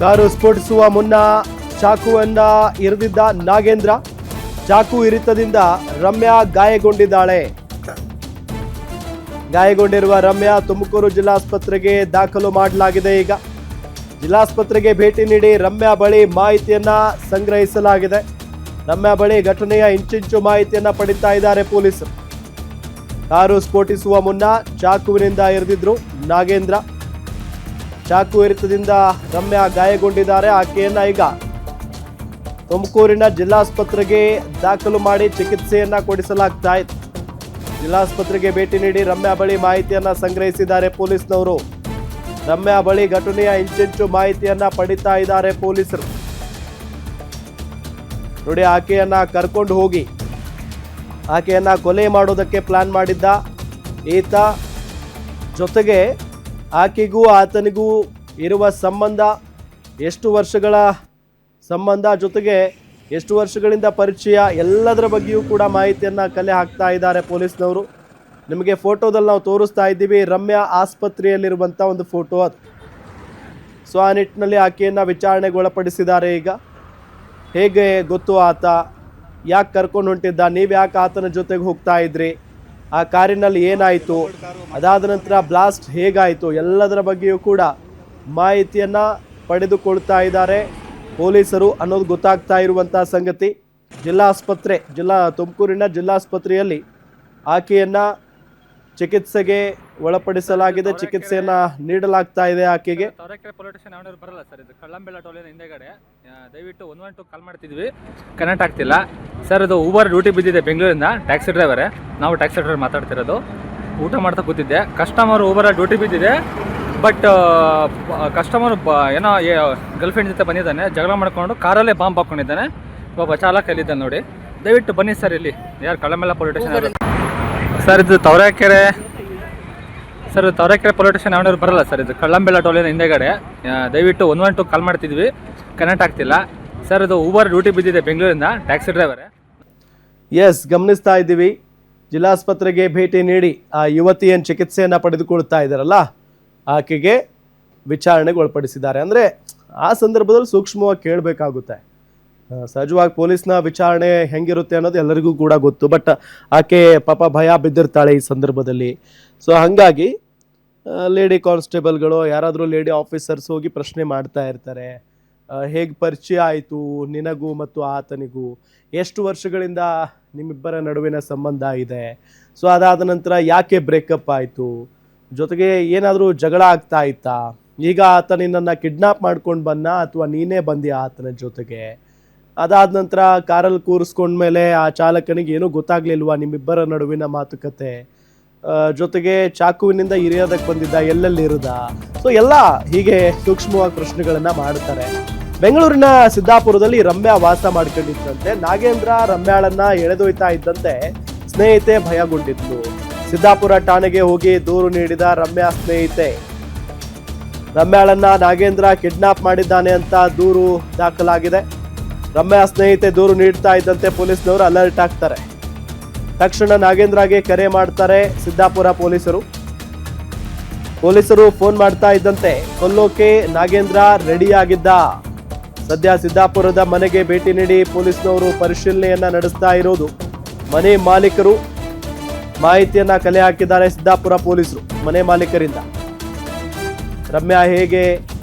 Car ಸ್ಫೋಟಿಸುವ ಮುನ್ನ ಚಾಕುವನ್ನ ಇರಿದಿದ್ದ ನಾಗೇಂದ್ರ. ಚಾಕು ಇರಿತದಿಂದ ರಮ್ಯಾ ಗಾಯಗೊಂಡಿದ್ದಾಳೆ. ಗಾಯಗೊಂಡಿರುವ ರಮ್ಯಾ ತುಮಕೂರು ಜಿಲ್ಲಾಸ್ಪತ್ರೆಗೆ ದಾಖಲು ಮಾಡಲಾಗಿದೆ. ಈಗ ಜಿಲ್ಲಾಸ್ಪತ್ರೆಗೆ ಭೇಟಿ ನೀಡಿ ರಮ್ಯಾ ಬಳಿ ಮಾಹಿತಿಯನ್ನ ಸಂಗ್ರಹಿಸಲಾಗಿದೆ. ರಮ್ಯಾ ಬಳಿ ಘಟನೆಯ ಇಂಚಿಂಚು ಮಾಹಿತಿಯನ್ನ ಪಡಿತಾ ಇದ್ದಾರೆ ಪೊಲೀಸರು. ಕಾರು ಸ್ಫೋಟಿಸುವ ಮುನ್ನ ಚಾಕುವಿನಿಂದ ಇರಿದಿದ್ರು ನಾಗೇಂದ್ರ. ಚಾಕು ಇರಿತದಿಂದ ರಮ್ಯಾ ಗಾಯಗೊಂಡಿದ್ದಾರೆ. ಆಕೆಯನ್ನ ಈಗ ತುಮಕೂರಿನ ಜಿಲ್ಲಾಸ್ಪತ್ರೆಗೆ ದಾಖಲು ಮಾಡಿ ಚಿಕಿತ್ಸೆಯನ್ನ ಕೊಡಿಸಲಾಗ್ತಾ ಇದೆ. ಜಿಲ್ಲಾಸ್ಪತ್ರೆಗೆ ಭೇಟಿ ನೀಡಿ ರಮ್ಯಾ ಬಳಿ ಮಾಹಿತಿಯನ್ನ ಸಂಗ್ರಹಿಸಿದ್ದಾರೆ ಪೊಲೀಸ್ನವರು. ರಮ್ಯಾ ಬಳಿ ಘಟನೆಯ ಇಂಚಿಂಚು ಮಾಹಿತಿಯನ್ನ ಪಡಿತಾ ಇದ್ದಾರೆ ಪೊಲೀಸರು. ನೋಡಿ, ಆಕೆಯನ್ನ ಕರ್ಕೊಂಡು ಹೋಗಿ ಆಕೆಯನ್ನ ಕೊಲೆ ಮಾಡೋದಕ್ಕೆ ಪ್ಲಾನ್ ಮಾಡಿದ್ದ ಈತ. ಜೊತೆಗೆ ಆಕೆಗೂ ಆತನಿಗೂ ಇರುವ ಸಂಬಂಧ, ಎಷ್ಟು ವರ್ಷಗಳ ಸಂಬಂಧ, ಜೊತೆಗೆ ಎಷ್ಟು ವರ್ಷಗಳಿಂದ ಪರಿಚಯ, ಎಲ್ಲದರ ಬಗ್ಗೆಯೂ ಕೂಡ ಮಾಹಿತಿಯನ್ನ ಕಲೆ ಹಾಕ್ತಾ ಇದ್ದಾರೆ ಪೊಲೀಸ್ನವರು. ನಿಮಗೆ ಫೋಟೋದಲ್ಲಿ ನಾವು ತೋರಿಸ್ತಾ ಇದ್ದೀವಿ ರಮ್ಯಾ ಆಸ್ಪತ್ರೆಯಲ್ಲಿರುವಂಥ ಒಂದು ಫೋಟೋ ಅದು. ಸೊ ಆ ನಿಟ್ಟಿನಲ್ಲಿ ಆಕೆಯನ್ನು ವಿಚಾರಣೆಗೆ ಒಳಪಡಿಸಿದ್ದಾರೆ. ಈಗ ಹೇಗೆ ಗೊತ್ತು ಆತ, ಯಾಕೆ ಕರ್ಕೊಂಡು ಹೊಂಟಿದ್ದ, ನೀವು ಯಾಕೆ ಆತನ ಜೊತೆಗೆ ಹೋಗ್ತಾ ಇದ್ರಿ, ಆ ಕಾರಿನಲ್ಲಿ ಏನಾಯಿತು, ಅದಾದ ನಂತರ ಬ್ಲಾಸ್ಟ್ ಹೇಗಾಯಿತು, ಎಲ್ಲದರ ಬಗ್ಗೆಯೂ ಕೂಡ ಮಾಹಿತಿಯನ್ನು ಪಡೆದುಕೊಳ್ತಾ ಇದ್ದಾರೆ ಪೊಲೀಸರು ಅನ್ನೋದು ಗೊತ್ತಾಗ್ತಾ ಇರುವಂಥ ಸಂಗತಿ. ತುಮಕೂರಿನ ಜಿಲ್ಲಾಸ್ಪತ್ರೆಯಲ್ಲಿ ಆಕೆಯನ್ನು ಚಿಕಿತ್ಸೆಗೆ ಒಳಪಡಿಸಲಾಗಿದೆ. ಚಿಕಿತ್ಸೆಯನ್ನ ನೀಡಲಾಗ್ತಾ ಇದೆ ಆಕೆಗೆ. ತವರೆಕೆರೆ ಪೊಲೀಸ್ ಸ್ಟೇಷನ್ ಯಾವನಾದ್ರು ಬರಲ್ಲ ಸರ್, ಇದು ಕಳ್ಳಂಬೆಳ ಟೋಲಿನ ಹಿಂದೆಗಡೆ. ದಯವಿಟ್ಟು 112 ಕಾಲ್ ಮಾಡ್ತಿದ್ವಿ, ಕನೆಕ್ಟ್ ಆಗ್ತಿಲ್ಲ ಸರ್. ಇದು ಊಬರ್ ಡ್ಯೂಟಿ ಬಿದ್ದಿದೆ ಬೆಂಗಳೂರಿಂದ, ಟ್ಯಾಕ್ಸಿ ಡ್ರೈವರೇ ನಾವು, ಟ್ಯಾಕ್ಸಿ ಡ್ರೈವರ್ ಮಾತಾಡ್ತಿರೋದು. ಊಟ ಮಾಡ್ತಾ ಕೂತಿದ್ದೆ, ಕಸ್ಟಮರ್ ಊಬರ್ ಡ್ಯೂಟಿ ಬಿದ್ದಿದೆ. ಬಟ್ ಕಸ್ಟಮರ್ ಏನೋ ಗರ್ಲ್ ಫ್ರೆಂಡ್ ಜೊತೆ ಬಂದಿದ್ದಾನೆ, ಜಗಳ ಮಾಡ್ಕೊಂಡು ಕಾರಲ್ಲೇ ಬಾಂಬ್ ಹಾಕ್ಕೊಂಡಿದ್ದಾನೆ. ಒಬ್ಬ ಚಾಲಕ ಎಲ್ಲಿದ್ದಾನೆ ನೋಡಿ. ದಯವಿಟ್ಟು ಬನ್ನಿ ಸರ್, ಇಲ್ಲಿ ಯಾರು ಕಳ್ಳಂಬೆಳ ಪೊಲೀಸ್ ಸ್ಟೇಷನ್ ಸರ್. ಇದು ತವರೆಕೆರೆ ಪೊಲೀಸ್ ಸ್ಟೇಷನ್ ಯಾವನಾದ್ರು ಬರಲ್ಲ ಸರ್, ಇದು ಕಳ್ಳಂಬೆಳ ಟೋಲಿನ ಹಿಂದೆಗಡೆ. ದಯವಿಟ್ಟು 112 ಕಾಲ್ ಮಾಡ್ತಿದ್ವಿ, ಕನೆಕ್ಟ್ ಆಗ್ತಿಲ್ಲ ಸರ್. ಇದು ಊಬರ್ ಡ್ಯೂಟಿ ಬಿದ್ದಿದೆ ಬೆಂಗಳೂರಿಂದ, ಟ್ಯಾಕ್ಸಿ ಡ್ರೈವರೇ. ಎಸ್, ಗಮನಿಸ್ತಾ ಇದ್ದೀವಿ. ಜಿಲ್ಲಾಸ್ಪತ್ರೆಗೆ ಭೇಟಿ ನೀಡಿ ಆ ಯುವತಿ ಏನು ಚಿಕಿತ್ಸೆಯನ್ನು ಪಡೆದುಕೊಳ್ತಾ ಇದ್ದಾರಲ್ಲ, ಆಕೆಗೆ ವಿಚಾರಣೆಗೆ ಒಳಪಡಿಸಿದ್ದಾರೆ. ಅಂದರೆ ಆ ಸಂದರ್ಭದಲ್ಲಿ ಸೂಕ್ಷ್ಮವಾಗಿ ಕೇಳಬೇಕಾಗುತ್ತೆ. ಸಹಜವಾಗಿ ಪೊಲೀಸ್ನ ವಿಚಾರಣೆ ಹೆಂಗಿರುತ್ತೆ ಅನ್ನೋದು ಎಲ್ಲರಿಗೂ ಕೂಡ ಗೊತ್ತು. ಬಟ್ ಆಕೆ ಪಾಪ ಭಯ ಬಿದ್ದಿರ್ತಾಳೆ ಈ ಸಂದರ್ಭದಲ್ಲಿ. ಸೊ ಹಾಗಾಗಿ ಲೇಡಿ ಕಾನ್ಸ್ಟೇಬಲ್ಗಳು, ಯಾರಾದರೂ ಲೇಡಿ ಆಫೀಸರ್ಸ್ ಹೋಗಿ ಪ್ರಶ್ನೆ ಮಾಡ್ತಾ ಇರ್ತಾರೆ. ಹೇಗೆ ಪರಿಚಯ ಆಯಿತು ನಿನಗೂ ಮತ್ತು ಆತನಿಗೂ, ಎಷ್ಟು ವರ್ಷಗಳಿಂದ ನಿಮ್ಮಿಬ್ಬರ ನಡುವಿನ ಸಂಬಂಧ ಇದೆ, ಸೊ ಅದಾದ ನಂತರ ಯಾಕೆ ಬ್ರೇಕಪ್ ಆಯಿತು, ಜೊತೆಗೆ ಏನಾದರೂ ಜಗಳ ಆಗ್ತಾ ಇತ್ತಾ, ಈಗ ಆತ ನಿನ್ನನ್ನು ಕಿಡ್ನಾಪ್ ಮಾಡ್ಕೊಂಡು ಬಂದ ಅಥವಾ ನೀನೇ ಬಂದ್ಯಾ ಆತನ ಜೊತೆಗೆ, ಅದಾದ ನಂತರ ಕಾರಲ್ಲಿ ಕೂರಿಸ್ಕೊಂಡ್ಮೇಲೆ ಆ ಚಾಲಕನಿಗೆ ಏನೂ ಗೊತ್ತಾಗ್ಲಿಲ್ವಾ ನಿಮ್ಮಿಬ್ಬರ ನಡುವಿನ ಮಾತುಕತೆ, ಜೊತೆಗೆ ಚಾಕುವಿನಿಂದ ಇರಿಯೋದಕ್ಕೆ ಬಂದಿದ್ದ, ಎಲ್ಲೆಲ್ಲಿ ಇರುದ, ಸೊ ಎಲ್ಲ ಹೀಗೆ ಸೂಕ್ಷ್ಮವಾಗಿ ಪ್ರಶ್ನೆಗಳನ್ನ ಮಾಡ್ತಾರೆ. ಬೆಂಗಳೂರಿನ ಸಿದ್ದಾಪುರದಲ್ಲಿ ರಮ್ಯಾ ವಾಸ ಮಾಡ್ಕೊಂಡಿದ್ದಂತೆ. ನಾಗೇಂದ್ರ ರಮ್ಯಾಳನ್ನ ಎಳೆದೊಯ್ತಾ ಇದ್ದಂತೆ ಸ್ನೇಹಿತೆ ಭಯಗೊಂಡಿದ್ಲು. ಸಿದ್ದಾಪುರ ಠಾಣೆಗೆ ಹೋಗಿ ದೂರು ನೀಡಿದ ರಮ್ಯಾ ಸ್ನೇಹಿತೆ. ರಮ್ಯಾಳನ್ನ ನಾಗೇಂದ್ರ ಕಿಡ್ನಾಪ್ ಮಾಡಿದ್ದಾನೆ ಅಂತ ದೂರು ದಾಖಲಾಗಿದೆ. ರಮ್ಯಾ ಸ್ನೇಹಿತೆ ದೂರು ನೀಡ್ತಾ ಇದ್ದಂತೆ ಪೊಲೀಸ್ನವರು ಅಲರ್ಟ್ ಆಗ್ತಾರೆ. ತಕ್ಷಣ ನಾಗೇಂದ್ರಗೆ ಕರೆ ಮಾಡ್ತಾರೆ ಸಿದ್ದಾಪುರ ಪೊಲೀಸರು. ಫೋನ್ ಮಾಡ್ತಾ ಇದ್ದಂತೆ ಕೊಲ್ಲೋಕೆ ನಾಗೇಂದ್ರ ರೆಡಿಯಾಗಿದ್ದ. ಸದ್ಯ ಸಿದ್ದಾಪುರದ ಮನೆಗೆ ಭೇಟಿ ನೀಡಿ ಪೊಲೀಸ್ನವರು ಪರಿಶೀಲನೆಯನ್ನ ನಡೆಸ್ತಾ ಇರೋದು. ಮನೆ ಮಾಲೀಕರು ಮಾಹಿತಿಯನ್ನ ಕಲೆ ಹಾಕಿದ್ದಾರೆ ಸಿದ್ದಾಪುರ ಪೊಲೀಸರು ಮನೆ ಮಾಲೀಕರಿಂದ. ರಮ್ಯಾ ಹೇಗೆ,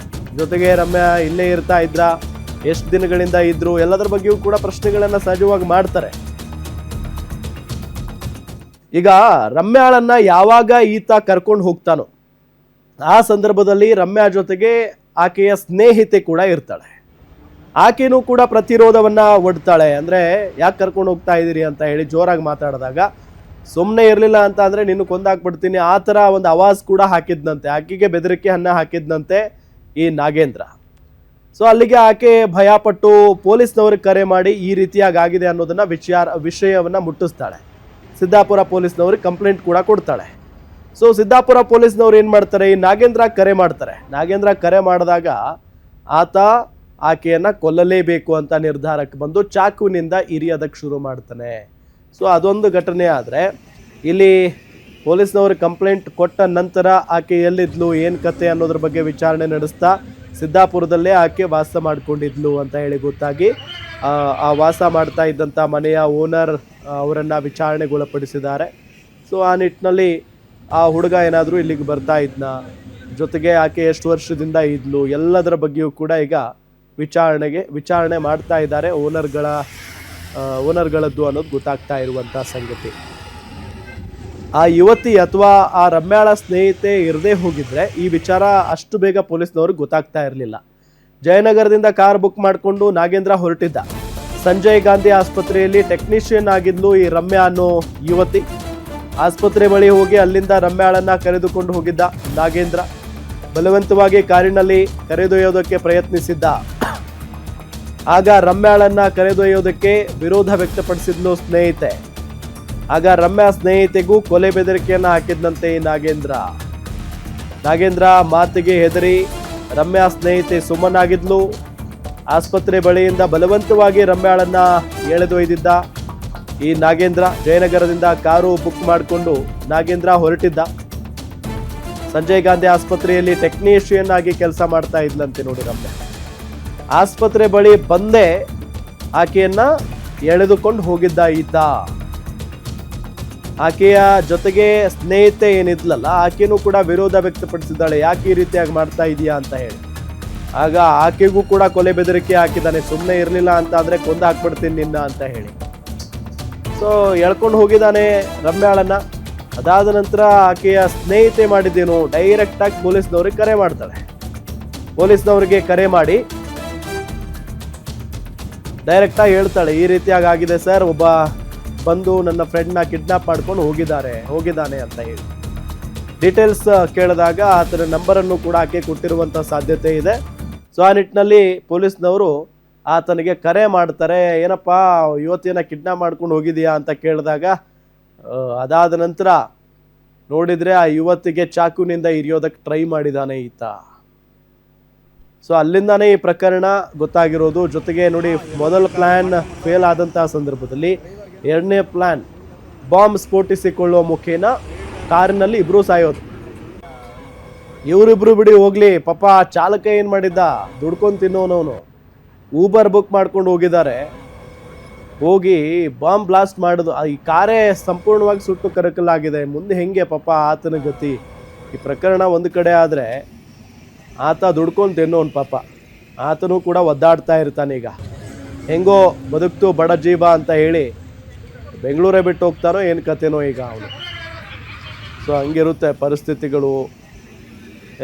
ಜೊತೆಗೆ ರಮ್ಯಾ ಇಲ್ಲೇ ಇರ್ತಾ ಇದ್ರ, ಎಷ್ಟು ದಿನಗಳಿಂದ ಇದ್ರು, ಎಲ್ಲದರ ಬಗ್ಗೆಯೂ ಕೂಡ ಪ್ರಶ್ನೆಗಳನ್ನ ಸಹಜವಾಗಿ ಮಾಡ್ತಾರೆ. ಈಗ ರಮ್ಯಾಳನ್ನ ಯಾವಾಗ ಈತ ಕರ್ಕೊಂಡು ಹೋಗ್ತಾನೋ ಆ ಸಂದರ್ಭದಲ್ಲಿ ರಮ್ಯಾ ಜೊತೆಗೆ ಆಕೆಯ ಸ್ನೇಹಿತೆ ಕೂಡ ಇರ್ತಾಳೆ. ಆಕೆನೂ ಕೂಡ ಪ್ರತಿರೋಧವನ್ನ ಒಡ್ತಾಳೆ. ಅಂದ್ರೆ ಯಾಕೆ ಕರ್ಕೊಂಡು ಹೋಗ್ತಾ ಇದ್ದೀರಿ ಅಂತ ಹೇಳಿ ಜೋರಾಗಿ ಮಾತಾಡಿದಾಗ, ಸುಮ್ಮನೆ ಇರಲಿಲ್ಲ ಅಂತ ಅಂದ್ರೆ ನಿನ್ನ ಕೊಂದಾಕ್ಬಿಡ್ತೀನಿ, ಆ ಥರ ಒಂದು ಆವಾಜ್ ಕೂಡ ಹಾಕಿದ್ನಂತೆ. ಆಕೆಗೆ ಬೆದರಿಕೆ ಹಾಕಿದ್ನಂತೆ ಈ ನಾಗೇಂದ್ರ. ಸೊ ಅಲ್ಲಿಗೆ ಆಕೆ ಭಯಪಟ್ಟು ಪೊಲೀಸ್ನವ್ರಿಗೆ ಕರೆ ಮಾಡಿ ಈ ರೀತಿಯಾಗಿ ಆಗಿದೆ ಅನ್ನೋದನ್ನ ವಿಷಯವನ್ನ ಮುಟ್ಟಿಸ್ತಾಳೆ. ಸಿದ್ದಾಪುರ ಪೊಲೀಸ್ನವ್ರಿಗೆ ಕಂಪ್ಲೇಂಟ್ ಕೂಡ ಕೊಡ್ತಾಳೆ. ಸೊ ಸಿದ್ದಾಪುರ ಪೊಲೀಸ್ನವ್ರು ಏನು ಮಾಡ್ತಾರೆ, ಈ ನಾಗೇಂದ್ರ ಕರೆ ಮಾಡ್ತಾರೆ. ನಾಗೇಂದ್ರ ಕರೆ ಮಾಡಿದಾಗ ಆತ ಆಕೆಯನ್ನು ಕೊಲ್ಲಲೇಬೇಕು ಅಂತ ನಿರ್ಧಾರಕ್ಕೆ ಬಂದು ಚಾಕುವಿನಿಂದ ಇರಿಯೋದಕ್ಕೆ ಶುರು ಮಾಡ್ತಾನೆ. ಸೊ ಅದೊಂದು ಘಟನೆ. ಆದರೆ ಇಲ್ಲಿ ಪೊಲೀಸ್ನವರು ಕಂಪ್ಲೇಂಟ್ ಕೊಟ್ಟ ನಂತರ ಆಕೆ ಎಲ್ಲಿದ್ಲು, ಏನು ಕತೆ ಅನ್ನೋದ್ರ ಬಗ್ಗೆ ವಿಚಾರಣೆ ನಡೆಸ್ತಾ ಸಿದ್ದಾಪುರದಲ್ಲೇ ಆಕೆ ವಾಸ ಮಾಡ್ಕೊಂಡಿದ್ಲು ಅಂತ ಹೇಳಿ ಗೊತ್ತಾಗಿ ಆ ವಾಸ ಮಾಡ್ತಾ ಇದ್ದಂಥ ಮನೆಯ ಓನರ್ ಅವರನ್ನು ವಿಚಾರಣೆಗೊಳಪಡಿಸಿದ್ದಾರೆ. ಸೊ ಆ ನಿಟ್ಟಿನಲ್ಲಿ ಆ ಹುಡುಗ ಏನಾದರೂ ಇಲ್ಲಿಗೆ ಬರ್ತಾ ಇದ್ನ, ಜೊತೆಗೆ ಆಕೆ ಎಷ್ಟು ವರ್ಷದಿಂದ ಇದ್ಲು, ಎಲ್ಲದರ ಬಗ್ಗೆಯೂ ಕೂಡ ಈಗ ವಿಚಾರಣೆ ಮಾಡ್ತಾ ಇದ್ದಾರೆ ಓನರ್ಗಳದ್ದು ಅನ್ನೋದು ಗೊತ್ತಾಗ್ತಾ ಇರುವಂಥ ಸಂಗತಿ. ಆ ಯುವತಿ ಅಥವಾ ಆ ರಮ್ಯಾಳ ಸ್ನೇಹಿತೆ ಇರದೇ ಹೋಗಿದ್ರೆ ಈ ವಿಚಾರ ಅಷ್ಟು ಬೇಗ ಪೊಲೀಸ್ನವ್ರಿಗೆ ಗೊತ್ತಾಗ್ತಾ ಇರಲಿಲ್ಲ. ಜಯನಗರದಿಂದ ಕಾರ್ ಬುಕ್ ಮಾಡಿಕೊಂಡು ನಾಗೇಂದ್ರ ಹೊರಟಿದ್ದ. ಸಂಜಯ್ ಗಾಂಧಿ ಆಸ್ಪತ್ರೆಯಲ್ಲಿ ಟೆಕ್ನಿಷಿಯನ್ ಆಗಿದ್ಲು ಈ ರಮ್ಯಾ ಅನ್ನೋ ಯುವತಿ. ಆಸ್ಪತ್ರೆ ಬಳಿ ಹೋಗಿ ಅಲ್ಲಿಂದ ರಮ್ಯಾಳನ್ನ ಕರೆದುಕೊಂಡು ಹೋಗಿದ್ದ ನಾಗೇಂದ್ರ. ಬಲವಂತವಾಗಿ ಕಾರಿನಲ್ಲಿ ಕರೆದೊಯ್ಯೋದಕ್ಕೆ ಪ್ರಯತ್ನಿಸಿದ್ದ. ಆಗ ರಮ್ಯಾಳನ್ನ ಕರೆದೊಯ್ಯೋದಕ್ಕೆ ವಿರೋಧ ವ್ಯಕ್ತಪಡಿಸಿದ್ಲು ಸ್ನೇಹಿತೆ. ಆಗ ರಮ್ಯಾ ಸ್ನೇಹಿತೆಗೂ ಕೊಲೆ ಬೆದರಿಕೆಯನ್ನ ಹಾಕಿದ್ದಂತೆ ಈ ನಾಗೇಂದ್ರ ಮಾತಿಗೆ ಹೆದರಿ ರಮ್ಯಾ ಸ್ನೇಹಿತೆ ಸುಮ್ಮನಾಗಿದ್ಲು. ಆಸ್ಪತ್ರೆ ಬಳಿಯಿಂದ ಬಲವಂತವಾಗಿ ರಮ್ಯಾಳನ್ನ ಎಳೆದೊಯ್ದಿದ್ದ ಈ ನಾಗೇಂದ್ರ. ಜಯನಗರದಿಂದ ಕಾರು ಬುಕ್ ಮಾಡಿಕೊಂಡು ನಾಗೇಂದ್ರ ಹೊರಟಿದ್ದ. ಸಂಜಯ್ ಗಾಂಧಿ ಆಸ್ಪತ್ರೆಯಲ್ಲಿ ಟೆಕ್ನಿಷಿಯನ್ ಆಗಿ ಕೆಲಸ ಮಾಡ್ತಾ ಇದ್ಲಂತೆ ನೋಡಿ ರಮ್ಯಾ. ಆಸ್ಪತ್ರೆ ಬಳಿ ಬಂದೇ ಆಕೆಯನ್ನ ಎಳೆದುಕೊಂಡು ಹೋಗಿದ್ದ ಈತ. ಆಕೆಯ ಜೊತೆಗೆ ಸ್ನೇಹಿತೆ ಏನಿದ್ಲಲ್ಲ, ಆಕೆನೂ ಕೂಡ ವಿರೋಧ ವ್ಯಕ್ತಪಡಿಸಿದ್ದಾಳೆ, ಯಾಕೆ ಈ ರೀತಿಯಾಗಿ ಮಾಡ್ತಾ ಇದೀಯಾ ಅಂತ ಹೇಳಿ. ಆಗ ಆಕೆಗೂ ಕೂಡ ಕೊಲೆ ಬೆದರಿಕೆ ಹಾಕಿದ್ದಾನೆ, ಸುಮ್ಮನೆ ಇರಲಿಲ್ಲ ಅಂತ ಆದರೆ ಕೊಂದು ಹಾಕ್ಬಿಡ್ತೀನಿ ನಿನ್ನ ಅಂತ ಹೇಳಿ. ಸೊ ಎಳ್ಕೊಂಡು ಹೋಗಿದ್ದಾನೆ ರಮ್ಯಾಳನ್ನ. ಅದಾದ ನಂತರ ಆಕೆಯ ಸ್ನೇಹಿತೆ ಮಾಡಿದ್ದೇನು, ಡೈರೆಕ್ಟಾಗಿ ಪೊಲೀಸ್ನವ್ರಿಗೆ ಕರೆ ಮಾಡ್ತಾಳೆ. ಪೊಲೀಸ್ನವ್ರಿಗೆ ಕರೆ ಮಾಡಿ ಡೈರೆಕ್ಟಾಗಿ ಹೇಳ್ತಾಳೆ, ಈ ರೀತಿಯಾಗಿ ಆಗಿದೆ ಸರ್, ಒಬ್ಬ ಬಂದು ನನ್ನ ಫ್ರೆಂಡ್ನ ಕಿಡ್ನಾಪ್ ಮಾಡ್ಕೊಂಡು ಹೋಗಿದ್ದಾನೆ ಅಂತ ಹೇಳಿ. ಡೀಟೇಲ್ಸ್ ಕೇಳಿದಾಗ ಆತನ ನಂಬರನ್ನು ಕೂಡ ಆಕೆ ಕೊಟ್ಟಿರುವಂಥ ಸಾಧ್ಯತೆ ಇದೆ. ಸೊ ಆ ನಿಟ್ಟಿನಲ್ಲಿ ಪೊಲೀಸ್ನವರು ಆತನಿಗೆ ಕರೆ ಮಾಡ್ತಾರೆ. ಏನಪ್ಪ ಯುವತಿಯನ್ನ ಕಿಡ್ನಾಪ್ ಮಾಡ್ಕೊಂಡು ಹೋಗಿದೆಯಾ ಅಂತ ಕೇಳಿದಾಗ ಅದಾದ ನಂತರ ನೋಡಿದರೆ ಆ ಯುವತಿಗೆ ಚಾಕುನಿಂದ ಇರಿಯೋದಕ್ಕೆ ಟ್ರೈ ಮಾಡಿದ್ದಾನೆ ಈತ. ಸೊ ಅಲ್ಲಿಂದಾನೇ ಈ ಪ್ರಕರಣ ಗೊತ್ತಾಗಿರೋದು. ಜೊತೆಗೆ ನೋಡಿ, ಮೊದಲ ಪ್ಲ್ಯಾನ್ ಫೇಲ್ ಆದಂತಹ ಸಂದರ್ಭದಲ್ಲಿ ಎರಡನೇ ಪ್ಲ್ಯಾನ್ ಬಾಂಬ್ ಸ್ಫೋಟಿಸಿಕೊಳ್ಳುವ ಮುಖೇನ ಕಾರಿನಲ್ಲಿ ಇಬ್ರು ಸಾಯೋದು. ಇವರಿಬ್ರು ಬಿಡಿ ಹೋಗ್ಲಿ, ಪಾಪ ಚಾಲಕ ಏನು ಮಾಡಿದ್ದ, ದುಡ್ಕೊಂಡು ತಿನ್ನೋನವನು ಊಬರ್ ಬುಕ್ ಮಾಡ್ಕೊಂಡು ಹೋಗಿದ್ದಾರೆ. ಹೋಗಿ ಬಾಂಬ್ ಬ್ಲಾಸ್ಟ್ ಮಾಡೋದು, ಈ ಕಾರೇ ಸಂಪೂರ್ಣವಾಗಿ ಸುಟ್ಟು ಕರಕಲಾಗಿದೆ. ಮುಂದೆ ಹೆಂಗೆ ಪಾಪ ಆತನ ಗತಿ? ಈ ಪ್ರಕರಣ ಒಂದು ಕಡೆ ಆದರೆ ಆತ ದುಡ್ಕೊಂಡು ತಿನ್ನೋನು ಪಾಪ, ಆತನೂ ಕೂಡ ಒದ್ದಾಡ್ತಾ ಇರ್ತಾನೆ. ಈಗ ಹೆಂಗೋ ಬದುಕ್ತು ಬಡ ಜೀವ ಅಂತ ಹೇಳಿ ಬೆಂಗಳೂರೇ ಬಿಟ್ಟು ಹೋಗ್ತಾನೋ ಏನು ಕತೆನೋ ಈಗ ಅವನು. ಸೊ ಹಂಗಿರುತ್ತೆ ಪರಿಸ್ಥಿತಿಗಳು,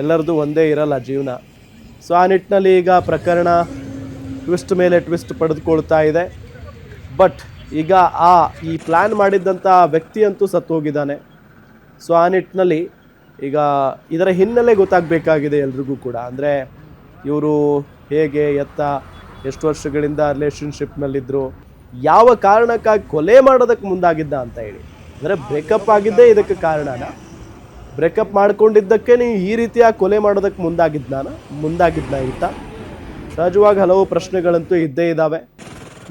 ಎಲ್ಲರದು ಒಂದೇ ಇರಲ್ಲ ಜೀವನ. ಸೊ ಆ ನಿಟ್ಟಿನಲ್ಲಿ ಈಗ ಪ್ರಕರಣ ಟ್ವಿಸ್ಟ್ ಮೇಲೆ ಟ್ವಿಸ್ಟ್ ಪಡೆದುಕೊಳ್ತಾ ಇದೆ. ಬಟ್ ಈಗ ಈ ಪ್ಲ್ಯಾನ್ ಮಾಡಿದ್ದಂಥ ವ್ಯಕ್ತಿಯಂತೂ ಸತ್ತು ಹೋಗಿದ್ದಾನೆ. ಸೊ ಆ ನಿಟ್ಟಿನಲ್ಲಿ ಈಗ ಇದರ ಹಿನ್ನೆಲೆ ಗೊತ್ತಾಗಬೇಕಾಗಿದೆ ಎಲ್ರಿಗೂ ಕೂಡ. ಅಂದರೆ ಇವರು ಹೇಗೆ ಎಷ್ಟು ವರ್ಷಗಳಿಂದ ರಿಲೇಷನ್ಶಿಪ್ನಲ್ಲಿದ್ದರು, ಯಾವ ಕಾರಣಕ್ಕಾಗಿ ಕೊಲೆ ಮಾಡೋದಕ್ಕೆ ಮುಂದಾಗಿದ್ದ ಅಂತ ಹೇಳಿ. ಅಂದರೆ ಬ್ರೇಕಪ್ ಆಗಿದ್ದೇ ಇದಕ್ಕೆ ಕಾರಣನ? ಬ್ರೇಕಪ್ ಮಾಡ್ಕೊಂಡಿದ್ದಕ್ಕೆ ನೀವು ಈ ರೀತಿಯಾಗಿ ಕೊಲೆ ಮಾಡೋದಕ್ಕೆ ಮುಂದಾಗಿದ್ನ ಈತ? ಸಹಜವಾಗಿ ಹಲವು ಪ್ರಶ್ನೆಗಳಂತೂ ಇದ್ದೇ ಇದ್ದಾವೆ.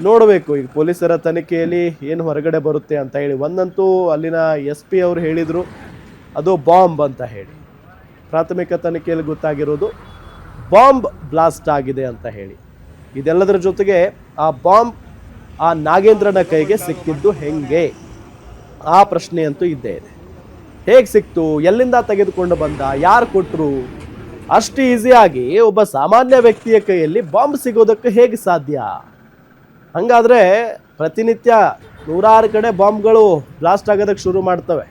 ನೋಡಬೇಕು ಈಗ ಪೊಲೀಸರ ತನಿಖೆಯಲ್ಲಿ ಏನು ಹೊರಗಡೆ ಬರುತ್ತೆ ಅಂತ ಹೇಳಿ. ಒಂದಂತೂ ಅಲ್ಲಿನ SP ಅವರು ಹೇಳಿದರು, ಅದು ಬಾಂಬ್ ಅಂತ ಹೇಳಿ. ಪ್ರಾಥಮಿಕ ತನಿಖೆಯಲ್ಲಿ ಗೊತ್ತಾಗಿರೋದು ಬಾಂಬ್ ಬ್ಲಾಸ್ಟ್ ಆಗಿದೆ ಅಂತ ಹೇಳಿ. ಇದೆಲ್ಲದರ ಜೊತೆಗೆ ಆ ಬಾಂಬ್ ಆ ನಾಗೇಂದ್ರನ ಕೈಗೆ ಸಿಕ್ಕಿದ್ದು ಹೆಂಗೆ, ಆ ಪ್ರಶ್ನೆ ಅಂತೂ ಇದ್ದೇ ಇದೆ. ಹೇಗೆ ಸಿಕ್ತು, ಎಲ್ಲಿಂದ ತೆಗೆದುಕೊಂಡು ಬಂದ, ಯಾರು ಕೊಟ್ಟರು? ಅಷ್ಟು ಈಸಿಯಾಗಿ ಒಬ್ಬ ಸಾಮಾನ್ಯ ವ್ಯಕ್ತಿಯ ಕೈಯಲ್ಲಿ ಬಾಂಬ್ ಸಿಗೋದಕ್ಕೆ ಹೇಗೆ ಸಾಧ್ಯ? ಹಾಗಾದರೆ ಪ್ರತಿನಿತ್ಯ 100 ಕಡೆ ಬಾಂಬ್ಗಳು ಬ್ಲಾಸ್ಟ್ ಆಗೋದಕ್ಕೆ ಶುರು ಮಾಡ್ತವೆ.